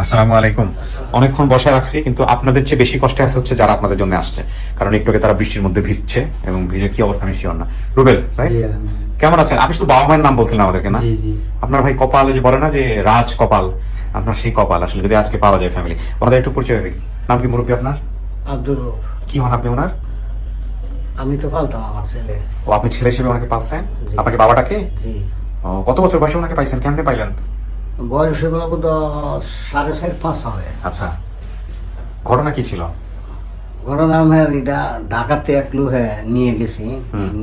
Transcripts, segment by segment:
আসসালামু আলাইকুম। অনেকক্ষণ বসে রাখছি, কিন্তু আপনাদের চেয়ে বেশি কষ্টে আছে হচ্ছে যারা আপনাদের জন্য আসছে, কারণ একটু আগে তারা বৃষ্টির মধ্যে ভিজছে এবং ভিজে কি অবস্থা আমি শিওর না। রুবেল ভাই কেমন আছেন? আপনি শুধু বাবা মায়ের নাম বলছিলেন আমাদেরকে না? আপনার ভাই কপাল, যে বলে না যে রাজ কপাল, আপনার সেই কপাল আসলে যদি আজকে পাওয়া যায় ফ্যামিলি। ওনাদের একটু পরিচয় হবে। নাম কি মুরব্বী আপনার? আব্দুর রব। কি হন আপনি ওনার? আমি তো পালতাম আমার ছেলে। ও, আপনি ছেলে হিসেবে ওনাকে পাচ্ছেন? আপনাকে বাবাটাকে? জি। ও, কত বছর বয়সে ওনাকে পাইছেন? কেমনে পাইলেন? বয়স এগুলো বোধ 4.5-5 হবে। আচ্ছা, ঘটনা কি ছিল? ঘটনা আমার এটা ঢাকাতে এক লোক নিয়ে গেছি।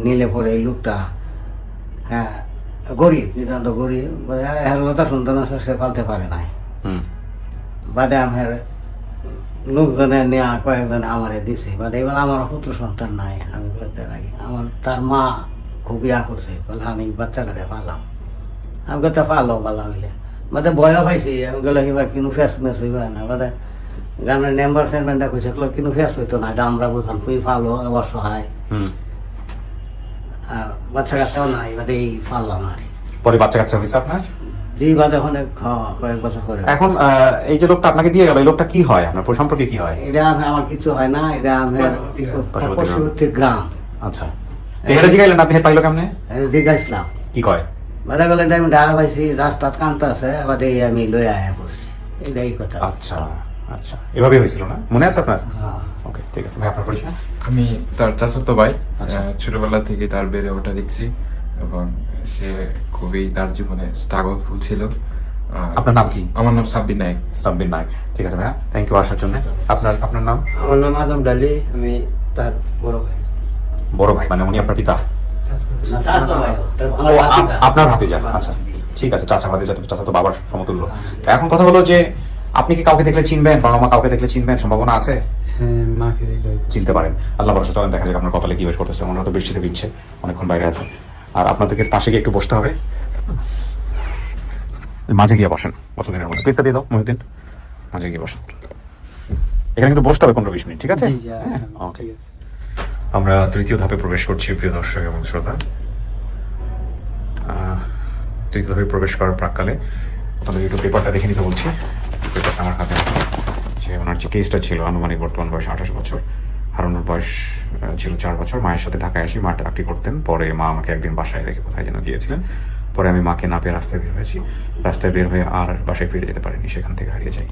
নিলে পরে এই লোকটা হ্যাঁ গরিব, নিতান্ত গরিব, হেরলতা সন্তান আছে, সে পালতে পারে নাই। বাদে আমার লোকজনে নেওয়া কয়েকজনে আমারে দিছে। বাদে এবার আমার পুত্র সন্তান নাই, আমি বলতে রাখি। আমার তার মা খুবই করছে, বলে আমি বাচ্চাটারে পালাম। আমি কথা পালো পালা হইলে বাদে বয়া পাইছি। আমি গেলে এবার কিনো ফেস মেস হইবা না। বাদে গ্রামের মেম্বার চেয়ারম্যানটা কইছে কিনো ফেস হইতো না, এটা আমরা বুঝলাম তুই পালো অসহায়, আর বাচ্চা কাচ্চাও নাই। বাদে এই পারলাম আর পরে বাচ্চা কাচ্চা হয়েছে আপনার? জি, বাদে অনেক কয়েক বছর পরে। এখন এই যে লোকটা আপনাকে দিয়ে গেল, এই লোকটা কি হয় আপনার সম্পর্কে? কি হয় এটা আমার কিছু হয় না, এটা আমার পার্শ্ববর্তী গ্রাম। আচ্ছা, এখানে জিগাইলেন আপনি পাইলো কেমনে? জিজ্ঞাসলাম কি কয়? বাদে গেলে আমি ঢাকা পাইছি, রাস্তাত কান্তা আছে, বাদে আমি লই আয়া বসছি, এটাই কথা। আচ্ছা আচ্ছা, এভাবেই হয়েছিল না? মনে আছে আপনার? হ্যাঁ। ওকে, ঠিক আছে ভাই, আপনার পরিচয়? আমি তার চাচাতো ভাই। আচ্ছা। ছোটবেলা থেকে তার বেড়ে ওঠা দেখছি এবং সে খুবই তার জীবনে স্ট্রাগলফুল ছিল। আপনার নাম কি? আমার নাম সাব্বির নায়ক। সাব্বির নায়ক। ঠিক আছে ভাইয়া, থ্যাংক ইউ আসার জন্য। আপনার আপনার নাম? আমার নাম আজম ডালি, আমি তার বড় ভাই। বড় ভাই মানে উনি আপনার পিতা? না, স্যার তো ভাই, আমার ও, ভাতিজা। আপনার ভাতিজা। আচ্ছা ঠিক আছে, চাচা ভাতিজা তো, চাচা তো বাবার সমতুল্য। এখন কথা হলো যে আপনি কি কাউকে দেখলে চিনবেন? বাবা মা কাউকে দেখলে চিনবেন? সম্ভাবনা আছে? হ্যাঁ, মাকে দেখলে চিনতে পারেন। আল্লাহ ভরসা, চলেন দেখা যাক আপনার কপালে কি বের করতেছে। ওনারা তো বৃষ্টিতে ভিজছে, অনেকক্ষণ বাইরে আছে। আর আপনাদেরকে পাশে গিয়ে একটু বসতে হবে, মাঝে গিয়ে বসেন। কতদিনের মধ্যে ক্লিপটা দিয়ে দাও মহিউদ্দিন, মাঝে গিয়ে বসেন। এখানে কিন্তু বসতে হবে 15-20 মিনিট, ঠিক আছে? জি, জি, হ্যাঁ, ওকে। ঠিক আছে। আমরা তৃতীয় ধাপে প্রবেশ করছি প্রিয় দর্শক এবং শ্রোতা। তৃতীয় ধাপে প্রবেশ করার প্রাককালে আপনাদের একটু পেপারটা দেখে নিতে বলছি। পেপারটা আমার হাতে আছে। যে ওনার যে কেসটা ছিল, আনুমানিক বর্তমান বয়স 28 বছর, হারানোর বয়স ছিল 4 বছর। মায়ের সাথে ঢাকায় আসি, মা চাকরি করতেন। পরে মা আমাকে একদিন বাসায় রেখে কোথায় যেন গিয়েছিলেন। পরে আমি মাকে না পেয়ে রাস্তায় বের হয়েছি। রাস্তায় বের হয়ে আর বাসায় ফিরে যেতে পারিনি, সেখান থেকে হারিয়ে যাই।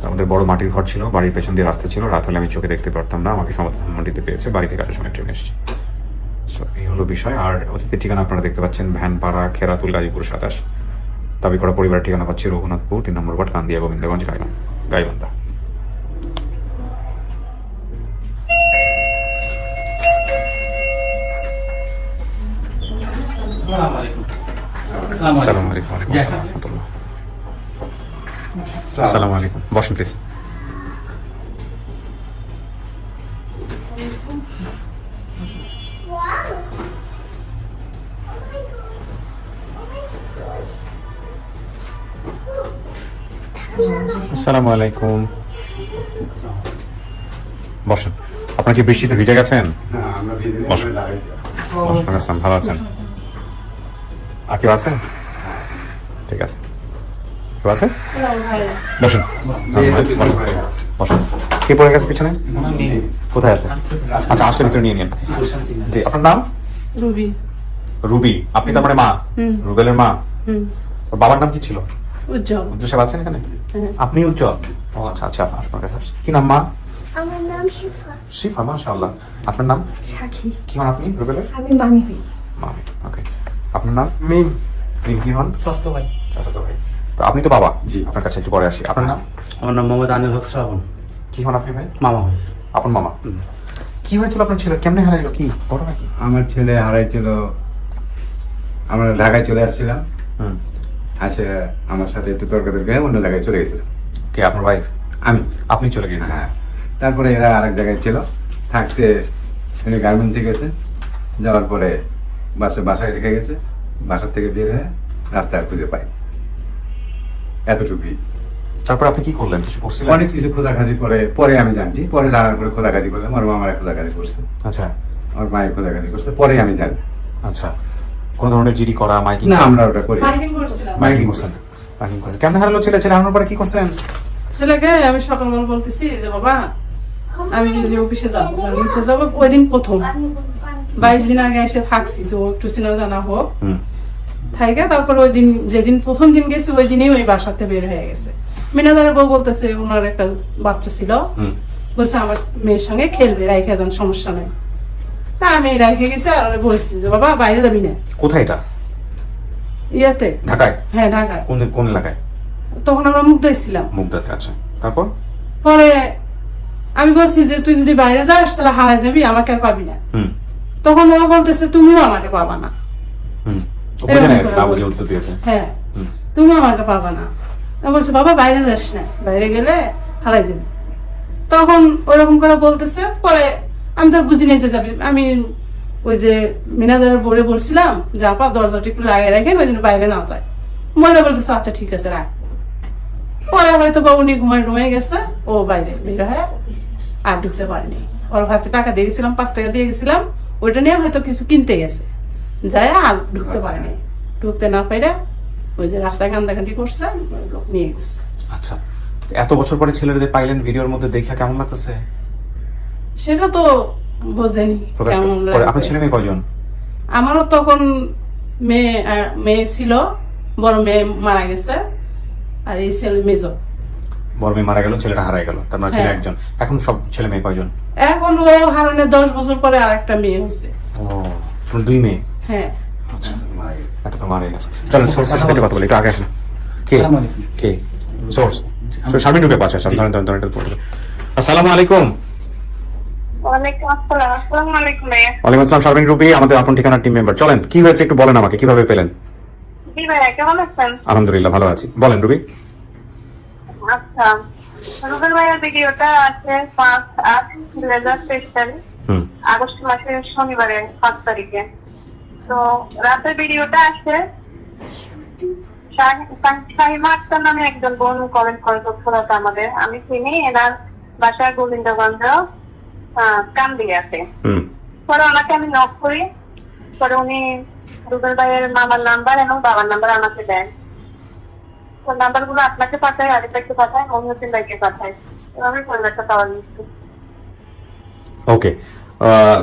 আমাদের বড় মাটির ঘর ছিল, বাড়ির পেছন দিয়ে রাস্তা ছিল। রাত হলে আমি চোখে দেখতে পারতাম না। আমাকে সমতলমাটিতে পেয়েছে, বাড়ি থেকে আসার সময় ট্রেনে এসেছি। সো এই হলো বিষয়। আর অতিথির ঠিকানা আপনারা দেখতে পাচ্ছেন, ভ্যানপাড়া, খেরাতুল, গাজীপুর 27। দাবি করা পরিবারের ঠিকানা পাচ্ছি রঘুনাথপুর 3 নম্বর ওয়ার্ড, কান্দিয়া, গোবিন্দগঞ্জ, গাইবান্ধা। আসসালামু আলাইকুম। ওয়ালাইকুম আসসালাম ওয়া রাহমাতুল্লাহ। আসসালামু আলাইকুম, বসেন প্লিজ। আসসালামু আলাইকুম, বসেন। আপনার কি বৃষ্টিতে ভিজে গেছেন? বসেন। বসেন, আসসালাম, ভালো আছেন? আর কেউ আছে? ঠিক আছে, কেউ আছে? বসেন বসেন বসেন। কে পড়ে গেছে পিছনে? কোথায় আছে? আচ্ছা, আসলে ভিতরে নিয়ে নিন। জি, আপনার নাম? রুবি। রুবি। আপনি তার মানে মা? রুবেলের মা। ওর বাবার নাম কি ছিল? উজ্জ্বল। উজ্জ্বল সাহেব আছেন এখানে? আপনি উজ্জ্বল? ও আচ্ছা আচ্ছা, আপনার কাছে আসছি। কি নাম মা? আমার নাম শিফা। শিফা, মাশাআল্লাহ। আপনার নাম? সাক্ষী। কি হন আপনি রুবেলের? আমি মামি হই। মামি, ওকে। আপনার নাম? মিম। মিম কি হন? স্বাস্থ্য ভাই। চাচাতো ভাই। তো আপনি তো বাবা। জি, আপনার কাছে একটু পরে আসি। আপনার নাম? আমার নাম মোহাম্মদ আনিল হক শ্রাবণ। কি হন আপনি ভাই? মামা ভাই। আপন মামা। কি হয়েছিল আপনার ছেলে? কেমনে হারাইলো? কি ঘটনা কি? আমার ছেলে হারাইছিল, আমরা ঢাকায় চলে আসছিলাম। আসে আমার সাথে একটু তর্কাতর্কি হয়ে অন্য জায়গায় চলে গেছিল। কে আপনার ভাই? আমি। আপনি চলে গিয়েছেন? হ্যাঁ। তারপরে এরা আরেক জায়গায় ছিল, থাকতে উনি গার্মেন্টসে গেছে। যাওয়ার পরে বাসায় রেখে গেছে। বাসার থেকে বের হয়ে রাস্তায় আর খুঁজে পাই, এতটুকুই। তারপর আপনি কি করলেন? কিছু করছিলেন? অনেক কিছু খোঁজাখাজি করে পরে আমি জানছি, পরে জানার পরে খোঁজাখাজি করলাম। আমার মামারা খোঁজাখাজি করছে, আচ্ছা আমার মায়ের খোঁজাখাজি করছে, পরে আমি জানি। আচ্ছা, কোন ধরনের জিডি করা, মাইকিং? না, আমরা ওটা করি। মাইকিং করছেন? পার্কিং করছে। কেমন হারালো ছেলে? ছেলে হারানোর পরে কি করছেন? ছেলেকে আমি সকালবেলা বলতেছি যে বাবা আমি যে অফিসে যাবো অফিসে যাবো, ওই দিন প্রথম 22 দিন আগে এসে থাকছি যে ও একটু চেনা জানা হোক থাইকা। তারপর ওই দিন যেদিন প্রথম দিন গেছি ওই দিনই ওই বাসাতে বের হয়ে গেছে। মিনাজারের বউ বলতেছে ওনার একটা বাচ্চা ছিল, বলছে আমার মেয়ের সঙ্গে খেলবে, রাইখে যান, সমস্যা নাই। তা আমি রাইখে গেছি আর ওরে বলছি যে বাবা বাইরে যাবি না। কোথায় এটা? ইয়াতে, ঢাকায়? হ্যাঁ ঢাকায়। কোন এলাকায়? তখন আমরা মুগ্ধায় ছিলাম। মুগদাতে। আচ্ছা, তারপর? পরে আমি বলছি যে তুই যদি বাইরে যাস তাহলে হারাই যাবি, আমাকে আর পাবি না। তখন ও বলতেছে তুমিও আমাকে পাবা না। উত্তর দিয়েছে হ্যাঁ, তুমিও আমাকে পাবা না। আমি বলছি বাবা বাইরে যাস না, বাইরে গেলে হারাই যাবি। তখন ওরকম করে বলতেছে। পরে আমি তো বুঝি নিতে যাবি, আমি ওই যে মিনাজারের বোর্ডে বলছিলাম যে আপা দরজাটা একটু লাগিয়ে রাখেন, ওই জন্য বাইরে না যায়। মনে বলতেছে আচ্ছা ঠিক আছে রাখ। পরে হয়তো বা উনি ঘুমাই গেছে, ও বাইরে বের হয়ে আর ঢুকতে পারেনি। ওর হাতে টাকা দিয়ে গেছিলাম, 5 টাকা দিয়ে গেছিলাম, ওইটা নিয়ে হয়তো কিছু কিনতে গেছে, যায় আর ঢুকতে পারেনি। ঢুকতে না পারে ওই যে রাস্তায় কান্দাকান্দি করছে, ওই লোক নিয়ে গেছে। আচ্ছা, এত বছর পরে ছেলেদের পাইলেন ভিডিওর মধ্যে, দেখে কেমন লাগতেছে? সেটা তো বোঝেনি কেমন আপনার লাগবে। ছেলে মেয়ে কয়জন? আমারও তখন মেয়ে ছিল, বড় মেয়ে মারা গেছে, আর এই ছেলে মেজো। বড় মেয়ে মারা গেল, ছেলেটা হারাই গেল, তার মানে ছেলে হ্যাঁ। একজন। এখন সব ছেলে মেয়ে কয়জন? এখন ও হারানোর 10 বছর পরে আর একটা মেয়ে হয়েছে। ও, আপনার 2 মেয়ে? হ্যাঁ। আচ্ছা, এটা তো মারা গেছে। চলেন সোর্সের সাথে একটু কথা বলি, একটু আগে আসেন। কে কে সোর্স? শারমিন রূপে। আচ্ছা, ধরেন এটা পড়বে। আসসালামু আলাইকুম। ওয়ালাইকুম আসসালাম। আসসালামু আলাইকুম ভাইয়া। ওয়ালাইকুম আসসালাম। শারমিন রূপী আমাদের আপন ঠিকানার টিম মেম্বার। চলেন, কি হয়েছে একটু বলেন আমাকে, কিভাবে পেলেন? জি ভাইয়া, কেমন আছেন? আলহামদুলিল্লাহ ভালো আছি। বলেন রূপী। আচ্ছা, রুবেল ভাইয়ার ভিডিওটা আছে 5/8/2023 তারিখ, আগস্ট মাসের শনিবারে 5 তারিখে। তো রাতের ভিডিওটা আছে শাহিমা আক্তার নামে একজন বোন কমেন্ট করে তথ্যদাতা আমাদের, আমি চিনি। এনার বাসা গোবিন্দগঞ্জ কান্দিয়াতে। পরে ওনাকে আমি নক করি, পরে উনি রুবেল ভাইয়ের মামার নাম্বার এবং বাবার নাম্বার আমাকে দেন। তো নাম্বার গুলো আপনাকে পাঠায়, আরিফাকে পাঠায়, মহিউদ্দিন ভাইকে পাঠায়। এভাবে পরিবারটা পাওয়া যাচ্ছে। ওকে,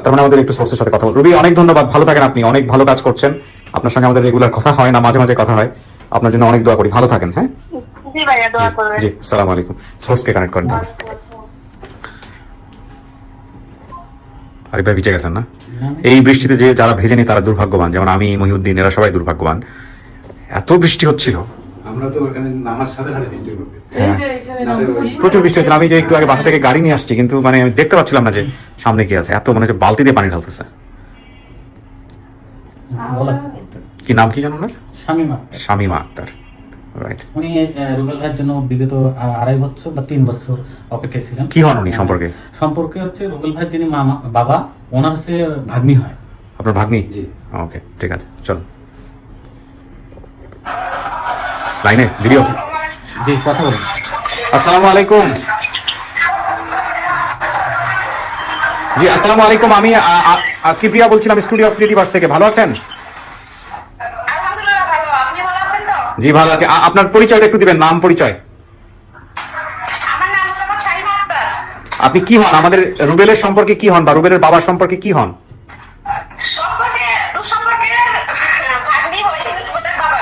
তার মানে আমাদের একটু সোর্সের সাথে কথা বল। রবি, অনেক ধন্যবাদ, ভালো থাকেন আপনি, অনেক ভালো কাজ করছেন। আপনার সঙ্গে আমাদের রেগুলার কথা হয় না, মাঝে মাঝে কথা হয়। আপনার জন্য অনেক দোয়া করি, ভালো থাকেন। হ্যাঁ জি ভাইয়া, দোয়া করবেন। জি, আসসালামু আলাইকুম। সোর্সকে কানেক্ট করেন। আরিফ ভাই ভিজে গেছেন না? এই বৃষ্টিতে যে যারা ভেজেনি তারা দুর্ভাগ্যবান, যেমন আমি, মহিউদ্দিন, এরা সবাই দুর্ভাগ্যবান। এত বৃষ্টি হচ্ছিল, আমরা তো ওখানে নামার সাথে সাথে বৃষ্টি করবে। এই যে এখানে নামছি। প্রচুর বৃষ্টি হচ্ছিল। আমি যে একটু আগে বাসা থেকে গাড়ি নিয়ে আসছি, কিন্তু মানে আমি দেখতে পাচ্ছিলাম না যে সামনে কি আছে। এত মনে হচ্ছে বালতি দিয়ে পানি ঢালতেছে। কি নাম কি জানো না? শামিমা। শামিমা আক্তার, রাইট। উনি রুবেল ভাইয়ের জন্য বিগত 2.5 বছর বা 3 বছর অপেক্ষায় ছিলেন। কি হন উনি সম্পর্কে? সম্পর্কে হচ্ছে রুবেল ভাইয়ের যিনি মামা বাবা, ওনার হচ্ছে ভাগ্নি হয়। আপনার ভাগ্নি? জি। ওকে, ঠিক আছে, চলো। লাইনে ভিডিও। জি, কথা বলুন। আসসালামু আলাইকুম। জি, আসসালামু আলাইকুম। আমি কিবরিয়া বলছিলাম, স্টুডিও অফ ক্রিয়েটিভার্স থেকে। ভালো আছেন? আলহামদুলিল্লাহ ভালো, আপনি ভালো আছেন তো? জি, ভালো আছি। আপনার পরিচয়টা একটু দিবেন, নাম পরিচয়। আমার নাম হচ্ছে শাহিমা আক্তার। আপনি কি হন? আমাদের রুবেলের সম্পর্কে কি হন, বা রুবেলের বাবার সম্পর্কে কি হন? ভাগ্নি হই রুবেলের বাবা।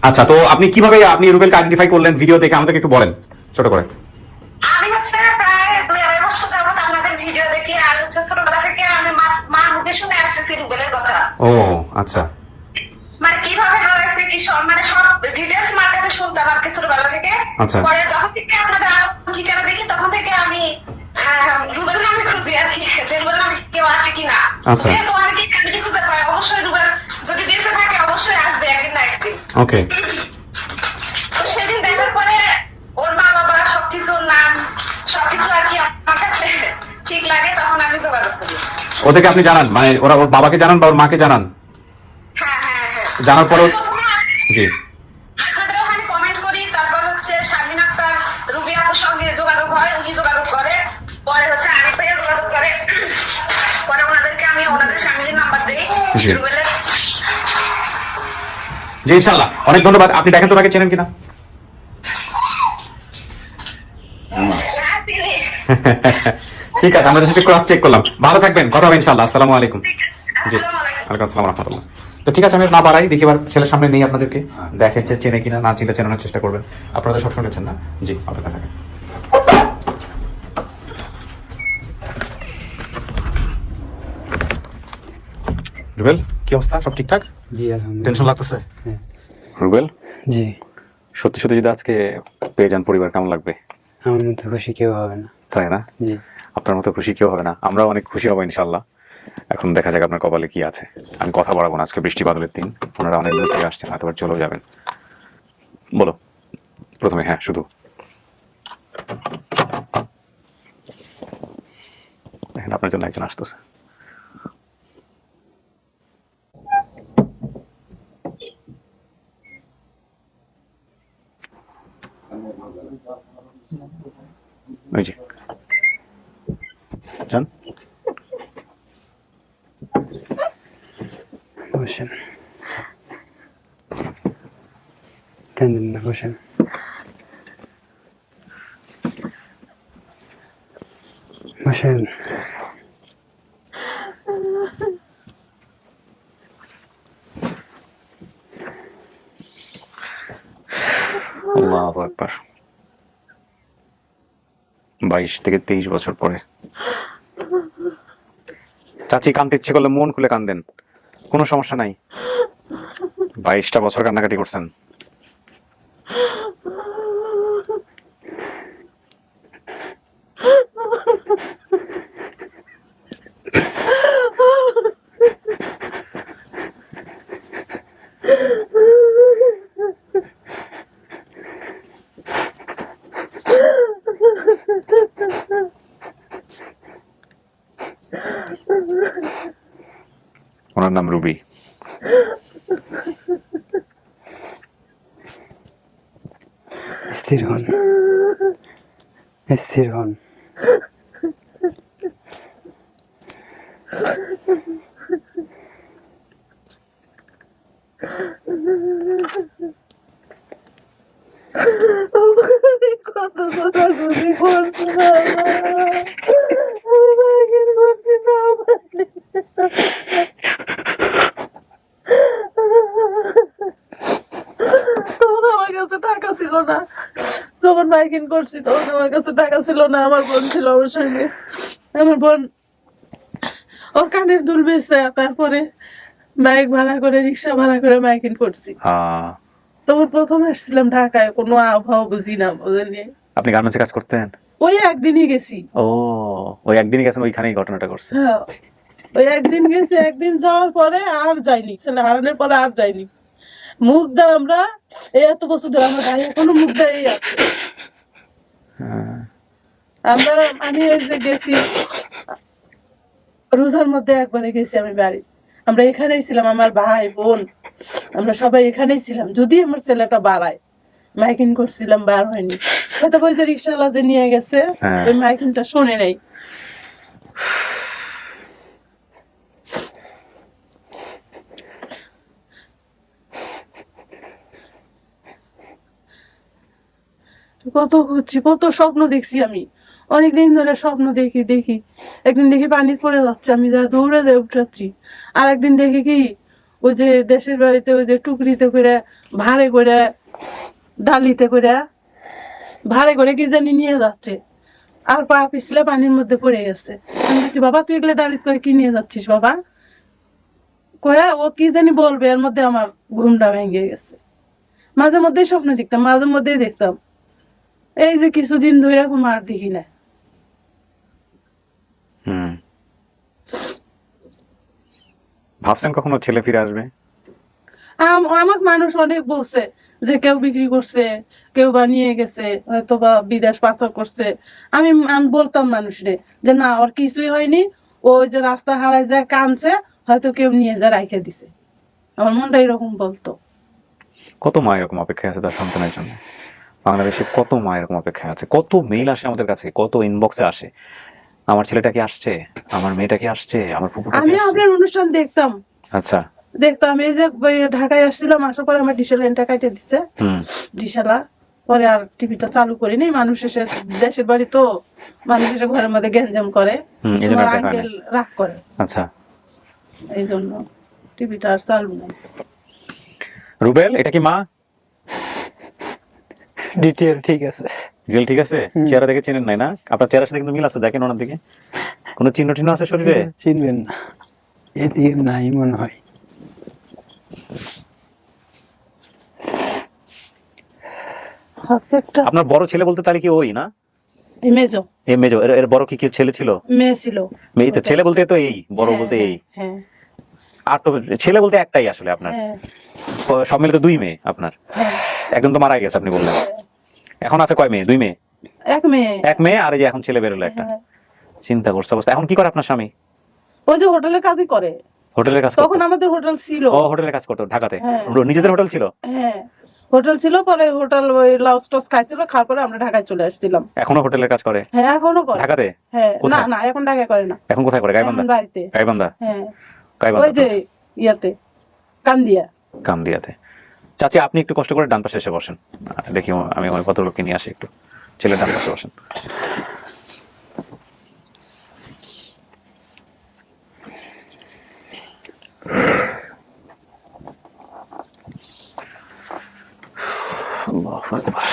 আচ্ছা, তো আপনি কিভাবে আপনি রুবেলকে আইডেন্টিফাই করলেন ভিডিও দেখে, আমাদেরকে একটু বলেন ছোট করে। আমি হচ্ছে প্রায় 2-2.5 বছর যাবত আপনাদের ভিডিও দেখি, আর হচ্ছে ছোটবেলা থেকে আমি মা মুখে শুনে আসতেছি রুবেলের কথা। ও আচ্ছা। মানে কিভাবে হারাইছে, কি সব মানে সব ডিটেইলস মার কাছে শুনতাম আর কি ছোটবেলা থেকে। আচ্ছা। পরে যখন থেকে আপনাদের ঠিকানা দেখি তখন থেকে আমি রুবেলের নামে খুঁজি আর কি, যে রুবেলের নামে কেউ আসে কিনা। আচ্ছা। যেহেতু অনেকেই ফ্যামিলি খুঁজে পায়, অবশ্যই রুবেল যদি বেঁচে থাকে অবশ্যই আসবে একদিন না একদিন। ওকে। তো সেদিন দেখার পরে ওর মা বাবা সবকিছুর নাম সবকিছু আর কি আমার কাছে ঠিক লাগে, তখন আমি যোগাযোগ করি। ওদেরকে আপনি জানান, মানে ওরা ওর বাবাকে জানান বা ওর মাকে জানান? হ্যাঁ হ্যাঁ হ্যাঁ। জানার পরে জি আপনাদের ওখানে কমেন্ট করি, তারপর হচ্ছে শারমিন আক্তার রুবি আপুর সঙ্গে যোগাযোগ হয়, উনি যোগাযোগ করে, পরে হচ্ছে আরিফ ভাইয়া যোগাযোগ করে, পরে ওনাদেরকে আমি ওনাদের ফ্যামিলির নাম্বার দিই জি। রুবেলের। জি, ইনশাআল্লাহ। অনেক ধন্যবাদ। আপনি দেখেন তো ওনাকে চেনেন কিনা? ঠিক আছে, আমরা সাথে ক্রস চেক করলাম। ভালো থাকবেন, কথা হবে ইনশাআল্লাহ। আসসালামু আলাইকুম। জি, ওয়ালাইকুম আসসালাম ওয়া রাহমাতুল্লাহ। তো ঠিক আছে, আমি না বাড়াই, দেখি এবার ছেলের সামনে নেই আপনাদেরকে, দেখেন যে চেনে কিনা, না চিনলে চেনানোর চেষ্টা করবেন। আপনারা তো সব শুনেছেন না? জি, অপেক্ষা থাকেন। রুবেল, কি অবস্থা? সব ঠিকঠাক? জি আলহামদুলিল্লাহ। টেনশন লাগতেছে? হ্যাঁ। রুবেল, জি, সত্যি সত্যি যদি আজকে পেয়ে যান পরিবার, কেমন লাগবে? আমার মতো খুশি কেউ হবে না। তাই না? জি, আপনার মতো খুশি কেউ হবে না। আমরাও অনেক খুশি হবো ইনশাল্লাহ। এখন দেখা যাক আপনার কপালে কি আছে। আমি কথা বাড়াবো না, আজকে বৃষ্টি বাদলের দিন, ওনারা অনেক দূর থেকে আসছেন, হয়তো চলেও যাবেন। বলো প্রথমে। হ্যাঁ, শুধু দেখেন আপনার জন্য একজন আসতেছে। ওই যে যান, বসেন, কান্দেন না, বসেন। বসেন। আল্লাহু আকবার। 22 থেকে 23 বছর পরে। চাচি, কাঁদতে ইচ্ছে করলে মন খুলে কান্দেন, কোনো সমস্যা নাই। 22টা বছর কান্নাকাটি করছেন। ওনার নাম রুবি। স্থির হন, স্থির হন। কত কথা গুলি করছি করছি তখন আমার কাছে টাকা ছিল না, যখন বাইকিং করছি তখন আমার কাছে টাকা ছিল না। আমার বোন ছিল আমার সঙ্গে, আমার বোন ওর কানের দুল বেচে তারপরে বাইক ভাড়া করে, রিক্সা ভাড়া করে বাইকিং করছি। তখন প্রথম আসছিলাম ঢাকায়, কোনো আবহাওয়া বুঝি না, বুঝলি। আপনি গার্মেন্টসে কাজ করতেন? ওই একদিনই গেছি। ও, ওই একদিনই গেছেন, ওইখানেই ঘটনাটা করছে। হ্যাঁ, ওই একদিন গেছি, একদিন যাওয়ার পরে আর যাইনি, ছেলে হারানোর পরে আর যাইনি। মুগ্ধা আমরা এই এত বছর ধরে, আমার ভাই এখনো মুগ্ধা এই আছে। আমি এই যে গেছি রোজার মধ্যে একবারে গেছি আমি বাড়ি। আমরা এখানেই ছিলাম, আমার ভাই বোন আমরা সবাই এখানেই ছিলাম। যদি আমার ছেলেটা বাড়ায়, মাইকিং করছিলাম, বার হয়নি। হয়তো ওই যে রিক্সাওয়ালা যে নিয়ে গেছে, ওই মাইকিংটা শোনে নাই। কত খুঁজছি, কত স্বপ্ন দেখছি আমি, অনেকদিন ধরে স্বপ্ন দেখি দেখি। একদিন দেখি পানি পড়ে যাচ্ছে, আমি যা দৌড়ে দিয়ে উঠাচ্ছি। আর একদিন দেখি কি, ওই যে দেশের বাড়িতে ওই যে টুকরিতে করে, ভাড়ে করে, ডালিতে করে, ভাড়ে করে কি জানি নিয়ে যাচ্ছে, আর পা পিছলে পানির মধ্যে পড়ে গেছে। আমি বলছি, বাবা তুই এগুলো ডালিত করে কি নিয়ে যাচ্ছিস বাবা? কয়া ও কি জানি বলবে, এর মধ্যে আমার ঘুমটা ভেঙে গেছে। মাঝে মধ্যেই স্বপ্ন দেখতাম, মাঝে মধ্যেই দেখতাম। এই যে কিছুদিন ধরে এরকম আর দেখি না। ভাবছেন কখনো ছেলে ফিরে আসবে? আমার মানুষ অনেক বলছে যে কেউ বিক্রি করছে, কেউ বানিয়ে গেছে, হয়তো বা বিদেশ পাচার করছে। আমি বলতাম মানুষরে যে না, ওর কিছুই হয়নি, ওই যে রাস্তা হারায় যায় কানছে, হয়তো কেউ নিয়ে যা রাইখে দিছে। আমার মনটা এরকম বলতো। কত মা এরকম অপেক্ষায় আছে তার সন্তানের জন্য। বাংলাদেশে কত মা এরকম অপেক্ষায় আছে, কত মেইল আসে আমাদের কাছে, কত ইনবক্সে আসে, আমার ছেলেটা কি আসছে, আমার মেয়েটা কি আসছে, আমার ফুপুটা কি আমি আসছে। আপনার অনুষ্ঠান দেখতাম। আচ্ছা, দেখতাম। এই যে ঢাকায় আসছিলাম, আসার পরে আমার ডিশেল লাইনটা কাটে দিছে, ডিশেলা পরে আর টিভিটা চালু করিনি। মানুষ এসে, দেশের বাড়ি তো, মানুষ এসে ঘরের মধ্যে গ্যাঞ্জাম করে, এই জন্য আমার দেখা হয়নি। আঙ্কেল রাগ করে, আচ্ছা এই জন্য টিভিটা আর চালু নেই। রুবেল, এটা কি মা? ডিটেল ঠিক আছে। রিয়েল ঠিক আছে? চেহারা দেখে চিনেন নাই না? আপনার চেহারার সাথে কিন্তু মিল আছে, দেখেন ওনার দিকে কোনো চিহ্ন টিহ্ন আছে শরীরে? চিনবেন না, এদিকে নাই মনে হয়। হাতে একটা আপনার বড় ছেলে বলতে তাহলে কি ওই না? মেজো এই মেজো, এর বড় কি কি ছেলে ছিল? মেয়ে ছিল। মেয়ে তো, ছেলে বলতে তো এই, বড় বলতে এই। হ্যাঁ আর তো ছেলে বলতে একটাই আসলে আপনার, হ্যাঁ সব মিলে তো 2 মেয়ে আপনার। হ্যাঁ। একজন তো মারা গেছে আপনি বললেন। এখন আছে কয় মেয়ে? 2 মেয়ে। এক মেয়ে। এক মেয়ে, আর এই যে এখন ছেলে বেরোলো একটা। হ্যাঁ। চিন্তা করছে অবস্থা। এখন কি করে আপনার স্বামী? ওই যে হোটেলের কাজই করে, হোটেলের কাজ তখন করতো? আমাদের হোটেল ছিল। ও হোটেলের কাজ করতো ঢাকাতে? হ্যাঁ। নিজেদের হোটেল ছিল? হ্যাঁ হোটেল ছিল, পরে হোটেল ওই লস টস খাইছিল, খাওয়ার পরে আমরা ঢাকায় চলে আসছিলাম। এখনো হোটেলের কাজ করে? হ্যাঁ এখনো করে। ঢাকাতে? হ্যাঁ না কোথায়? না, এখন ঢাকায় করে না, এখন কোথায় করে? গাইবান্ধা? এখন বাড়িতে। গাইবান্ধা? হ্যাঁ গাইবান্ধা ওই যে ইয়াতে, কান্দিয়া। কামদিয়াতে। চাচি, আপনি একটু কষ্ট করে ডান পাশে এসে বসেন, দেখি আমি আমার ভদ্রলোককে নিয়ে আসি একটু। ছেলের ডান পাশে বসেন। আল্লাহু আকবার।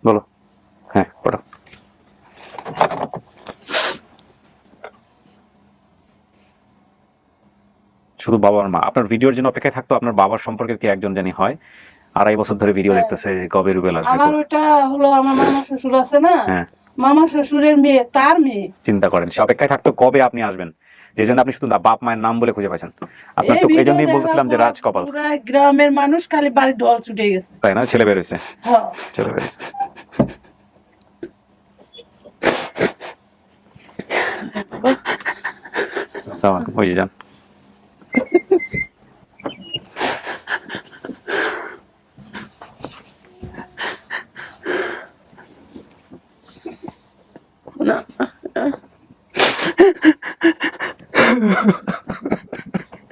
বলো। হ্যাঁ পড়ো। শুধু বাবা আর মা আপনার ভিডিওর জন্য অপেক্ষায় থাকতো? আপনার বাবার সম্পর্কে কি একজন জানি হয়, 2.5 বছর ধরে ভিডিও দেখতেছে, কবে রুবেল আসবে? আমার ওটা হলো আমার মামা শ্বশুর আছে না, হ্যাঁ। মামা শ্বশুরের মেয়ে, তার মেয়ে। চিন্তা করেন, সে অপেক্ষায় থাকতো কবে আপনি আসবেন, যে জন্য আপনি শুধু বাপ মায়ের নাম বলে খুঁজে পাইছেন। আপনার তো এই জন্যই বলতেছিলাম যে রাজ কপাল। পুরা গ্রামের মানুষ খালি বাড়ি ঢল ছুটে গেছে। তাই না? ছেলে বেরোছে, হ্যাঁ ছেলে বেরোছে। ওই যে যান।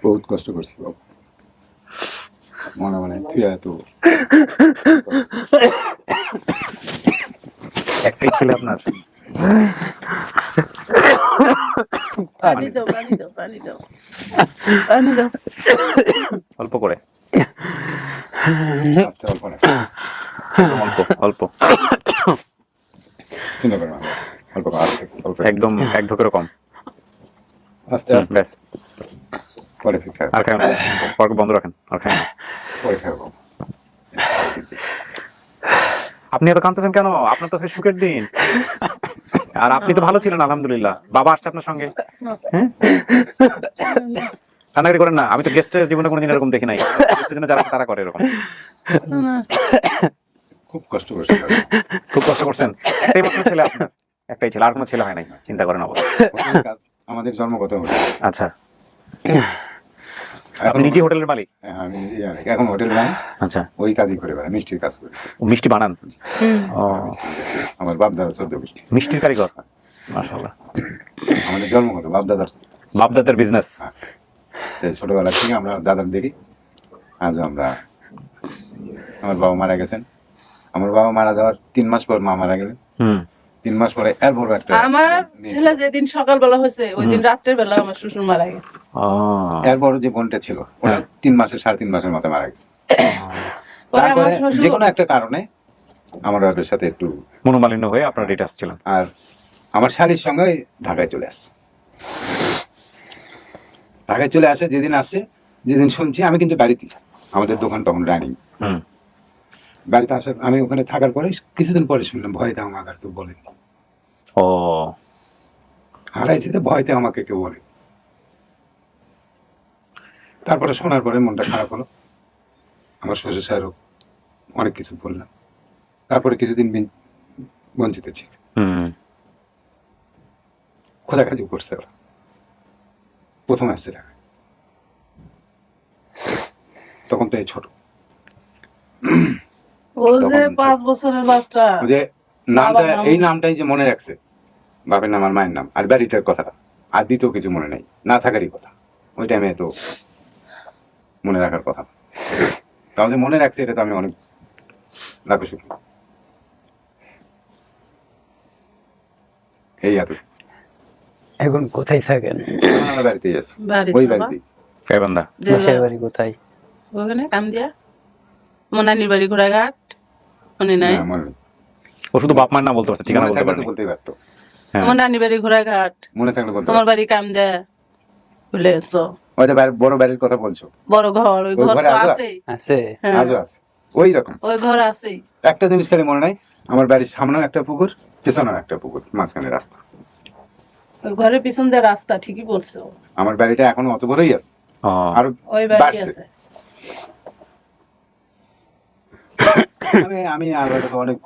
বহুত কষ্ট করছি বাবা, মনে মনে তুই এত একটাই ছেলে আপনার? পানি দাও, পানি দাও, পানি দাও, পানি দাও। অল্প করে, আস্তে অল্প না, অল্প অল্প, চিন্তা করো না, অল্প করে, আস্তে অল্প, একদম এক ঢোকেরও কম। আস্তে আস্তে, ব্যাস, পরে ফির খাও, আর খাবেন না, পরে বন্ধ রাখেন, আর খাবেন না। পরে খাবো। আপনি এত কাঁদতেছেন কেন? আপনার তো আজকে সুখের দিন, আর আপনি তো ভালো ছিলেন আলহামদুলিল্লাহ। বাবা আসছে আপনার সঙ্গে? হ্যাঁ, কান্নাকাটি করেন না। আমি তো গেস্টের জীবনে কোনোদিন এরকম দেখি নাই। গেস্টের জন্য যারা তারা করে এরকম। খুব কষ্ট করছি বাবা। খুব কষ্ট করছেন। একটাই মাত্র ছেলে আপনার? একটাই ছেলে, আর কোনো ছেলে হয় নাই? চিন্তা করেন অবশ্য। হোটেলের কাজ আমাদের জন্মগত হোটেল। আচ্ছা, আপনি নিজে হোটেলের মালিক? হ্যাঁ, আমি নিজেই মালিক। এখন হোটেল নাই, আচ্ছা, ওই কাজই করে বেড়াই, মিষ্টির কাজ করে। ও মিষ্টি বানান? ও, আমার বাপ দাদা 14 বছর মিষ্টির কারিগর, মাশাআল্লাহ। আমাদের জন্মগত বাপ দাদার, বাপদাদার বিজনেস। সেই ছোটবেলা থেকে আমরা দাদার দেখি, আজও আমরা। আমার বাবা মারা গেছেন, আমার বাবা মারা যাওয়ার 3 মাস পর মা মারা গেলেন। 3 মাস পরে এর বড় একটা আমার মেয়ে ছেলে যেদিন সকালবেলা হয়েছে, ওই দিন রাত্রের বেলা আমার শ্বশুর মারা গেছে। এর বড় যে বোনটা ছিল, ওটা 3 মাসের 3.5 মাসের মতো মারা গেছে। পরে তারপরে আমার শ্বশুর, যে কোনো একটা কারণে আমার বাপের সাথে একটু, মনোমালিন্য হয়ে আপনার ডেট আসছিলেন। আর আমার শালির সঙ্গে ওই ঢাকায় চলে আসছে। ঢাকায় চলে আসে, যেদিন আসছে, যেদিন শুনছি, আমি কিন্তু বাড়িতে, আমাদের দোকান তখন রানিং। বাড়িতে আসে, আমি ওখানে থাকার পরে কিছুদিন পরে শুনলাম ভয়তে আমাকে আর কেউ বলেনি। ও, হারাইছে যে ভয়তে আমাকে কেউ বলে। তারপরে শোনার পরে মনটা খারাপ হলো, আমার শ্বশুর স্যারও অনেক কিছু বললাম। তারপরে কিছুদিন বঞ্চিত ছিল, খোঁজাখাজি করছে ওরা। প্রথম আসছে ঢাকায়, তখন তো এই ছোট, ও যে 5 বছরের বাচ্চা, ওই যে নামটা, এই নামটাই যে মনে রাখছে, বাপের নাম আর মায়ের নাম আর বাড়িটার কথাটা, আর দ্বিতীয় কিছু মনে নেই, না থাকারই কথা। ওই টাইমে তো মনে রাখার কথা। তাও যে মনে রাখছে এটা তো আমি অনেক লাখো শুক্র। এই এত এখন কোথায় থাকেন? আমার বাড়িতেই আছে, বাড়িতে ওই বাবা। বাড়িতেই। গাইবান্ধা। যে দেশের বাড়ি কোথায়? ওখানে কাম দিয়া মনানির বাড়ি ঘোড়াঘাট মনে নাই? না, মনে নেই। ও শুধু বাপ মায়ের নাম বলতে পারছে, ঠিকানা মনে বলতে থাকলে তো পারেনি। বলতেই পারতো, হ্যাঁ। মনানির বাড়ি ঘোড়াঘাট, মনে থাকলে বলতে তোমার পারতো। বাড়ি কাম দেয়া ভুলে গেছো। ওই যে বড় বাড়ির কথা বলছো, বড় ঘর, ওই ওই ঘর ঘরে তো আজও আছেই। আছে? হ্যাঁ, আজও আছে ওই রকম। ওই ঘর আছেই। একটা জিনিস খালি মনে নাই, আমার বাড়ির সামনেও একটা পুকুর, পিছনেও একটা পুকুর, মাঝখানে রাস্তা। ওই ঘরের পিছন দিয়ে রাস্তা, ঠিকই বলছো। আমার বাড়িটা এখনো অত বড়ই আছে, ও, আর ওই বাড়ি বাড়ছে। আছে। আমি আর অনেক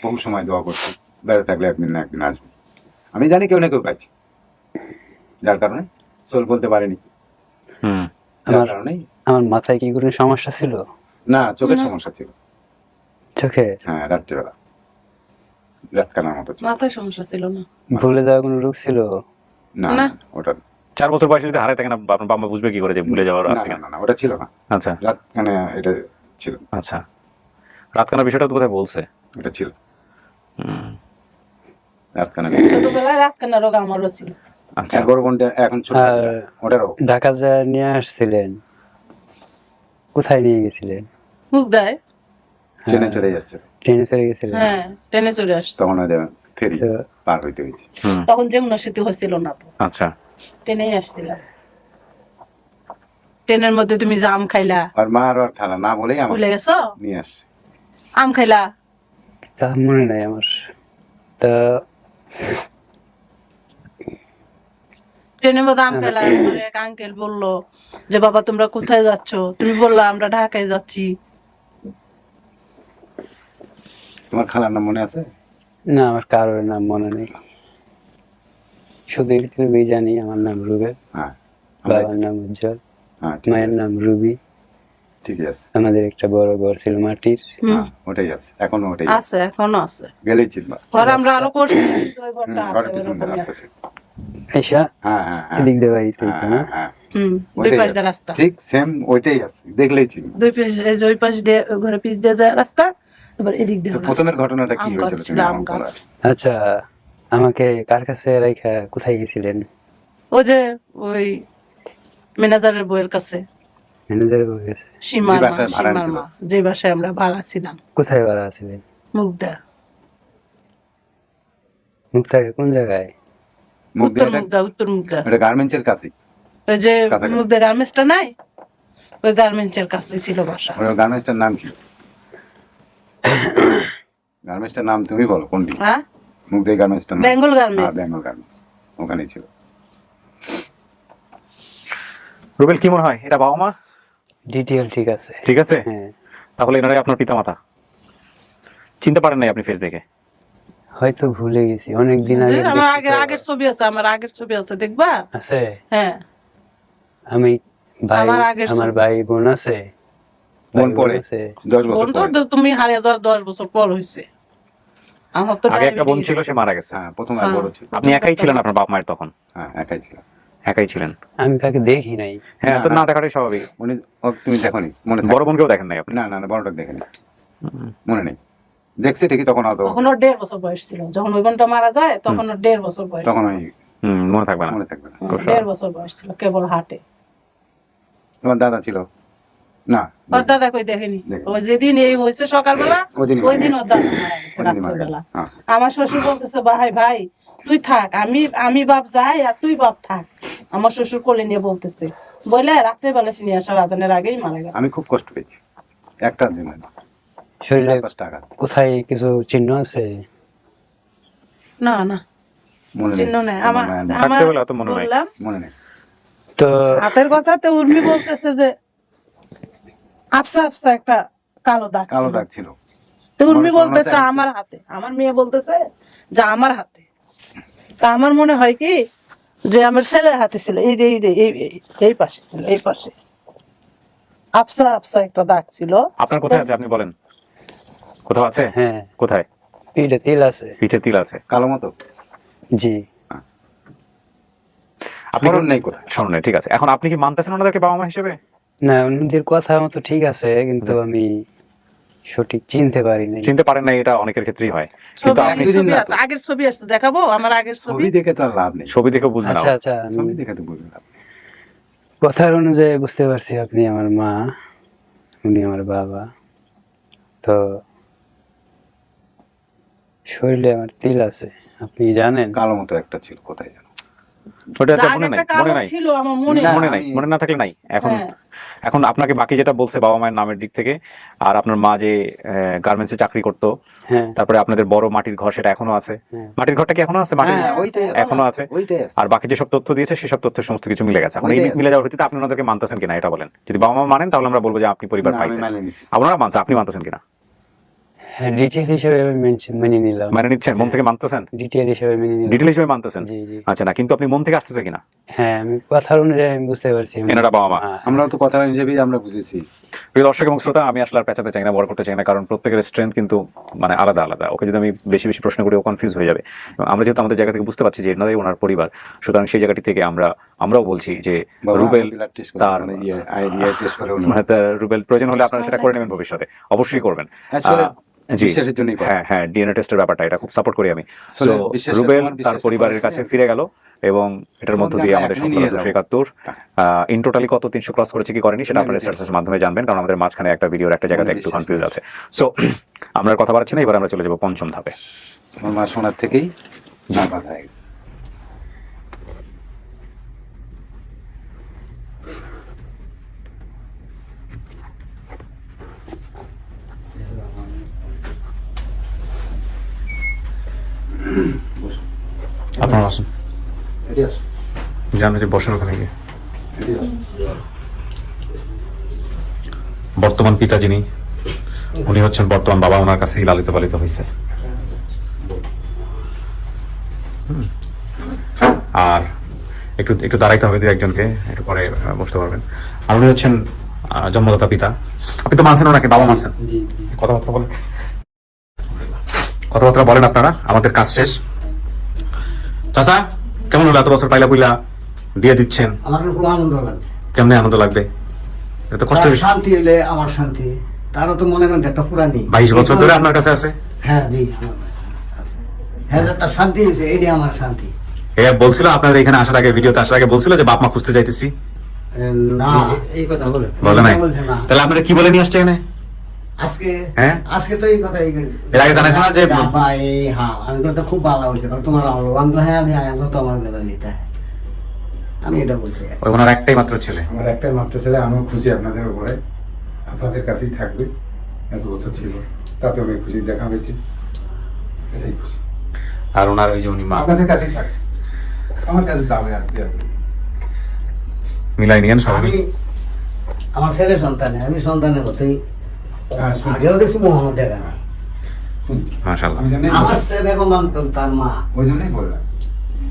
বহু সময় দোয়া করছি, বেড়ে থাকলে একদিন না একদিন আসবে। আমি জানি কেউ না কেউ পাইছি, যার কারণে চল বলতে পারিনি, হুম। যার আমার- কারণে আমার মাথায় কি কোনো সমস্যা ছিল? না, চোখের সমস্যা ছিল। চোখে হ্যাঁ, রাত্রিবেলা রাত কানার মতো ছিল। মাথায় সমস্যা ছিল না। ভুলে যাওয়া কোনো রোগ ছিল? না না। ওটা 4 বছর বয়সে যদি হারাই থাকে না, আপনার বাবা মা বুঝবে কি করে যে ভুলে যাওয়ার না, আছে না, কেন? না, না, ওটা ছিল না। আচ্ছা রাত কানে এটা ছিল, আচ্ছা, রাত কানার বিষয়টা তো কোথায় বলছে? এটা ছিল হুম, রাত কানে। ছোটবেলায় রাত কান্না রোগ আমারও ছিল। আচ্ছা। বড় বোনটা এখন ছোট, আর ওটারও ঢাকা যা নিয়ে আসছিলেন, কোথায় নিয়ে গেছিলেন? মুখ দেয়। ট্রেনে চলে যাচ্ছে, ট্রেনে চলে গেছিলেন? হ্যাঁ, ট্রেনে চলে আসছে। তখন ওদের ফেরি তো পার হইতে হয়েছে। হুম, তখন যমুনা সেতু হয়েছিল না তো, আচ্ছা। ট্রেনেই আসছিলাম। ট্রেনের মধ্যে তুমি জাম খাইলা, আর মা আর খালা না বলেই আমার ভুলে গেছো? নিয়ে আসছে। আম খাইলা। তা মনে নাই আমার। তা ট্রেনের মধ্যে আম খাইলা, পরে এক আঙ্কেল বললো যে বাবা তোমরা কোথায় যাচ্ছ? তুমি বললা আমরা ঢাকায় যাচ্ছি। তোমার খালার নাম মনে আছে? না, আমার কারোর নাম মনে নেই। শুধু এইটুকুই জানি, আমার নাম রুবেল, হ্যাঁ, বাবার নাম উজ্জ্বল, হ্যাঁ, ঠিক মায়ের আছে, নাম রুবি। ঠিকই আছে। আমাদের একটা বড় ঘর ছিল মাটির। হ্যাঁ, ওটাই আছে, এখনো ওটাই আছে। আছে, এখনো আছে। গেলেই চিনবা। ঘর আমরা আরো করছি, কিন্তু ওই ঘরটা আছে, ঘরের পিছন দিয়ে ওরকমই রাস্তা আছে। ছিল। আইসা হ্যাঁ, হ্যাঁ, হ্যাঁ, এদিক দিয়ে বাড়িতে হ্যাঁ, হ্যাঁ, হ্যাঁ, দুই ওইটাই পাশ আছে। দিয়ে রাস্তা, ঠিক সেম ওইটাই আছে, দেখলেই চিনবা। দুই পাশ, এই যে ওই পাশ দিয়ে ঘরে পিছ দিয়ে যায় রাস্তা, এবার এদিক দিয়ে তো রাস্তা। প্রথমের ঘটনাটা কি আম হয়েছিল গাছ তুমি ছিল, আম আমাকে গাছ। বলো। আচ্ছা, আমাকে কার কাছে রাইখা কোথায় গেছিলেন? ওই যে ওই ম্যানেজারের বইয়ের কাছে, ম্যানেজারের বউ গেছে? সীমার যে মা, বাসায় ভাড়া সীমার নিছিল। মা, যে বাসায় আমরা ভাড়া ছিলাম। কোথায় ভাড়া আছিলেন? মুগদা, মুক্তারে কোন জায়গায়? মুখ উত্তর দিয়ে মুগদা, উত্তর মুগদা। এটা গার্মেন্টসের কাছে, ওই যে কাছাকাছি। মুগদা গার্মেন্টসটা নাই, ওই গার্মেন্টসের কাছে ছিল বাসা। ওই গার্মেন্টসটার নাম কি? গার্মেন্টসটার নাম তুমি বলো কোনটি? হ্যাঁ, মুখ দিয়ে গার্মেন্টসটার নাম? বেঙ্গল হ্যাঁ, গার্মেন্টস। বেঙ্গল গার্মেন্টস, ওখানেই ছিল। রুবেল, কি মনে হয় এটা বাবা মা? ডিটেল ঠিক আছে? ঠিক আছে, হ্যাঁ, তাহলে এনারাই আপনার পিতা মাতা। চিনতে পারেন নাই আপনি ফেস দেখে? হয়তো ভুলে গেছি, অনেকদিন আগে আমার দেখছি আগের তো। আগের ছবি আছে, আমার আগের ছবি আছে, দেখবা? আছে? হ্যাঁ, আমি ভাই, আমার আগের আমার ছবি। ভাই বোন আছে? বোন ভাই পরে আছে? 10 বছর বোন পরে। তো তুমি হারিয়ে যাওয়ার 10 বছর পর হয়েছে। আমার তো আগে একটা বোন diabetes। ছিল, সে মারা গেছে। হ্যাঁ, প্রথম আর বড় ছিল। আপনি একাই ছিলেন আপনার বাপ মায়ের তখন? হ্যাঁ, একাই ছিল। একাই ছিলেন? আমি কাকে দেখি নাই। হ্যাঁ, তো না, না না। দেখাটাই স্বাভাবিক। তুমি দেখোনি, মনে থাকে? বড় বোনকেও দেখেন নাই আপনি? না, না, না, বড়টা দেখেনি, মনে নেই। দেখছি ঠিকই, তখন অত, তখন ওর 1.5 বছর বয়স ছিল, যখন ওই বোনটা মারা যায় তখন ওর 1.5 বছর বয়স। তখন ওই মনে থাকবে না। মনে থাকবে না। 1.5 বছর বয়স ছিল, কেবল হাটে। তোমার দাদা ছিল না? ওর দাদা কই দেখেনি। দেখেনি। ওই যেদিন এই হয়েছে সকালবেলা, ওইদিনই ওই দিন ওর দাদা মারা গেছে ওইদিনই মারা গেছে। রাত্রেবেলা। হ্যাঁ। আমার শ্বশুর বলতেছে ভাই ভাই তুই থাক, আমি বাপ যাই আর তুই বাপ থাক। আমার শ্বশুর কোলে নিয়ে বলতেছে, বলে রাত্রেবেলা সে নিয়ে আসার আজানের আগেই মারা গেল। আমি খুব কষ্ট পেয়েছি একটা দিন, শরীরে 5 টাকা কোথায় কিছু চিহ্ন আছে? না না, মনে নেই। চিহ্ন নাই আমার। মায়ের নাম। আমার থাকতে বলে অত মনে নাই। বললাম মনে নেই। তো হাতের কথাতে উর্মি বলতেছে যে আফসা আফসা একটা কালো দাগ কালো ছিল। দাগ ছিল। তো উর্মি আমার বলতেছে স্মরণে আমার হাতে, আমার মেয়ে বলতেছে যে আমার হাতে। তা আমার মনে হয় কি যে আমার ছেলের হাতে ছিল, এই যে এই পাশে ছিল, এই পাশে আফসা আফসা একটা দাগ ছিল। আপনার কোথায় আছে আপনি বলেন? কোথাও আছে? হ্যাঁ, কোথায়? পিঠে তেল আছে। পিঠে তিল আছে? কালো মতো জি। আপনি স্মরণ নেই কোথায়। স্মরণ নেই, ঠিক আছে। এখন আপনি কি মানতেছেন ওনাদেরকে বাবা মা হিসেবে? না ওনাদের কথা মতো ঠিক আছে, কিন্তু আমি সঠিক চিনতে পারি না। চিনতে পারেন না, এটা অনেকের ক্ষেত্রেই হয়। কিন্তু আপনি ছবি আছে, আগের ছবি আছে, দেখাবো আমার আগের ছবি। ছবি দেখে তো আর লাভ নেই, ছবি দেখে বুঝবেন না। আচ্ছা আচ্ছা, আমি ছবি দেখে তো বুঝবে লাভ নেই। কথার অনুযায়ী বুঝতে পারছি আপনি আমার মা, উনি আমার বাবা। তো শরীরে আমার তিল আছে, আপনি জানেন? কালো মতো একটা ছিল, কোথায় জানো? ওটা তো দাগ মনে নাই, একটা মনে কালো নাই, ছিল আমার মনে না, মনে নাই, আমি- মনে না থাকলে নাই। এখন হ্যাঁ। এখন আপনাকে বাকি যেটা বলছে বাবা মায়ের নামের দিক থেকে, আর আপনার মা যে গার্মেন্টসে চাকরি করতো, হ্যাঁ তারপরে আপনাদের বড় মাটির ঘর সেটা এখনো আছে। হ্যাঁ। মাটির ঘরটা কি এখনো আছে? মাটির হ্যাঁ, ওইটাই আছে। এখনো আছে। ওইটাই আছে। আর বাকি যেসব তথ্য দিয়েছে সেসব তথ্যের সমস্ত কিছু মিলে গেছে। এখন এই ওইটাই আছে। মিলে যাওয়ার ভিত্তিতে আপনি ওনাদেরকে মানতেছেন কিনা এটা বলেন। যদি বাবা মা মানেন তাহলে আমরা বলবো যে আপনি পরিবার না, আমি পাইছেন। মানে নিছি। আপনারা মানছেন, আপনি মানতেছেন কিনা? হ্যাঁ, ডিটেল হিসেবে আমি মেনে নিলাম। মানে নিচ্ছেন, মন থেকে মানতেছেন, ডিটেল হিসেবে মেনে নিলাম। ডিটেল হিসেবে মানতেছেন। জি জি। আচ্ছা, না কিন্তু আপনি মন থেকে আসতেছে কিনা? হ্যাঁ, আমি কথার অনুযায়ী আমি বুঝতে পারছি এনারা বাবা মা। হ্যাঁ, আমরাও তো কথা হিসেবেই আমরা বুঝেছি। প্রিয় দর্শক এবং শ্রোতা, আমি আসলে আর পেঁচাতে চাই না, বড় করতে চাই না, কারণ প্রত্যেকের স্ট্রেংথ কিন্তু মানে আলাদা আলাদা। ওকে যদি আমি বেশি বেশি প্রশ্ন করি ও কনফিউজ হয়ে যাবে। এবং আমরা যেহেতু আমাদের জায়গা থেকে বুঝতে পারছি যে এনারাই ওনার পরিবার, সুতরাং সেই জায়গাটি থেকে আমরাও বলছি যে বাবা, রুবেল ব্লাড টেস্ট করে, তার মানে টেস্ট করে উনি। মানে তার রুবেল প্রয়োজন হলে আপনারা সেটা করে নেবেন ভবিষ্যতে, অবশ্যই করবেন। আসলে জি, বিশ্বাসের জন্যই করে। হ্যাঁ, ডিএনএ টেস্টের ব্যাপারটা এটা খুব সাপোর্ট করি আমি। আসলে So, বিশ্বাসের- রুবেল আমার তার বিশ্বাসের পরিবারের কথা কাছে হচ্ছে- ফিরে গেল এবং এটার মধ্য দিয়ে আমরা আমাদের এখনই সফলতা নিয়ে 271 ইন টোটালি কত 300 ক্রস করেছে কি করেনি সেটা আপনারা স্ট্যাটাসের মাধ্যমে জানবেন, কারণ আমাদের মাঝখানে একটা ভিডিওর একটা জায়গাতে একটু বিশ্বাস কনফিউজ আছে। সো আমরা আর কথা বাড়াচ্ছি না, এবার আমরা চলে যাব পঞ্চম ধাপে। আমার মা শোনার থেকেই নার্ভাস হয়ে গেছে। আপনারা আসুন, জানেন যে বসেন ওখানে গিয়ে। বর্তমান পিতা যিনি, উনি হচ্ছেন বর্তমান বাবা, ওনার কাছেই লালিত পালিত হয়েছে। আর একটু একটু দাঁড়াইতে হবে দু একজনকে, একটু পরে বসতে পারবেন। আর উনি হচ্ছেন জন্মদাতা পিতা। আপনি তো মানছেন ওনাকে, বাবা মানছেন? জি জি। কথাবার্তা বলেন, কথাবার্তা বলেন আপনারা। আমাদের কাজ শেষ। চাচা, কেমন হলো এত বছর পাইলা পুইলা দিয়ে দিচ্ছেন? আমার খুব আনন্দ লাগে। কেমনে আনন্দ লাগবে? এটা তো কষ্ট তার বেশি। শান্তি হলে আমার শান্তি, তারও তো মনে মধ্যে একটা পুরানি। 22 বছর ধরে আপনার কাছে আছে। হ্যাঁ জি, আমার আছে। হ্যাঁ, যে তার শান্তি হয়েছে, এটাই আমার শান্তি। এ বলছিল আপনাদের এখানে আসার আগে, ভিডিওতে আসার আগে বলছিল যে বাপ মা খুঁজতে যাইতেছি, না, এই কথা বলে বলে নাই? বলছে না। তাহলে আপনারা কি বলে নিয়ে আসছে এখানে? আজকে হ্যাঁ? আজকে তো এই কথাই এর আগে জানাইছে না যে- ভাই, হ্যাঁ আমি তো খুব ভালো হয়েছে, কারণ তোমার আমল আমি হ্যাঁ আমি আয়া তো তোমার কথা নিতে হয়, আমি এটা বলছি। ওই ওনার একটাই মাত্র ছেলে। আমার একটাই মাত্র ছেলে, আমিও খুশি আপনাদের উপরে, আপনাদের কাছেই থাকবে। এত বছর ছিল, তাতে অনেক খুশি দেখা হয়েছে, এটাই খুশি। আর ওনার ওই যে উনি মা, আপনাদের কাছেই থাকবে, আমার কাছে যাবে আর কি আছে। মিলাই নিয়েন সবাই। আমি আমার ছেলে সন্তানে, আমি সন্তানের মতোই হ্যাঁ, শুনছি, আগেও দেখছি মোহাম্মদ দেখা নাই। শুনছি। মাশাআল্লাহ। ওই জন্যই আমার বললাম, সে বেগম মানতাম তার মা। ওই জন্যই বললাম।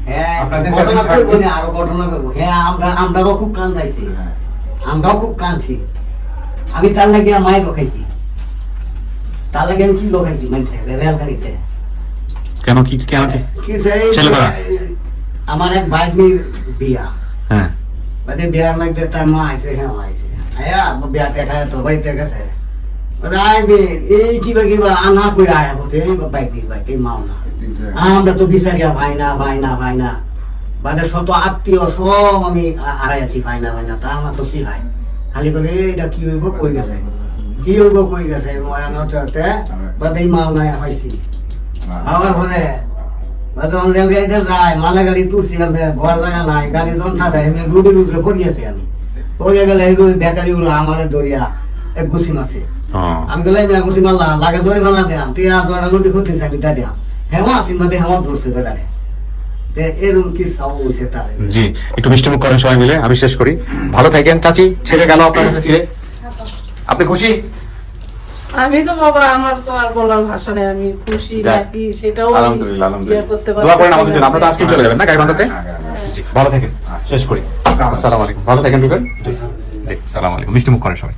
হ্যাঁ, আপনাদের ঘটনা কাছে কইবো না, আরো ঘটনা কইবো। হ্যাঁ, আমরাও খুব কান্দাইছি, হ্যাঁ। আমরাও খুব কাঁদছি। আমি তার লাগে মায়ের খাইছি, তার লাগে আমি কি খাইছি মানে রেল গাড়িতে। কেন কি কেন কি? কি সেই ছেলে করা? আমার এক ভাগ্নির বিয়া, হ্যাঁ, মানে বিয়ার মধ্যে তার মা আইছে, হ্যাঁ আইছে, আয়া বিয়া দেখায় তো বাড়িতে গেছে, বলে আইবে এই কিবা আনা কই আয়া বলতে এই বাইক এই মাও না, আমরা তো বিচারিয়া ভাই না বাদে শত আত্মীয় সব আমি হারাই আছি, ভাই না তার মা তো শিখাই খালি করে এটা কি হইব কই গেছে, মরানোর চলতে বাদে এই মাও নাই হয়েছি। আবার ঘরে বাদে অনলাইন গাড়িতে যায়, মালা গাড়ি তুলছি, আমি ঘর জায়গা নাই, গাড়ি যখন ছাড়াই এমনি রুডের উপরে পড়িয়েছি, আমি পড়িয়ে গেলে এই বেকারি গুলো আমার দরিয়া এক গুছি মাছে, আমি গেলে গুছি মারলাম লাগে ধরে মালা দিলাম, তুই আর লুটি করতে চাবি তা দিলাম, হেমা আসি মধ্যে হেমা ধরছে বেটারে, এরকম কি সব হয়েছে তার। জি, একটু মিষ্টিমুখ করেন সবাই মিলে, আমি শেষ করি। ভালো থাকেন। চাচি, ছেলে গেল আপনার কাছে ফিরে, আপনি খুশি? আমি তো বাবা, আমার তো আর বলার ভাষা নেই, আমি খুশি যাক। নাকি সেটাও আমি আলহামদুলিল্লাহ, ইয়ে আলহামদুলিল্লাহ। করতে দোয়া করেন পারতেছি আমাদের জন্য। না। আপনারা তো আজকেই চলে যাবেন না গাইবান্ধাতে? জি, ভালো থাকেন। শেষ করি। আসসালামু আলাইকুম। ভালো থাকেন রুবেল। জি, জি, আসসালামু আলাইকুম। মিষ্টিমুখ করেন সবাই।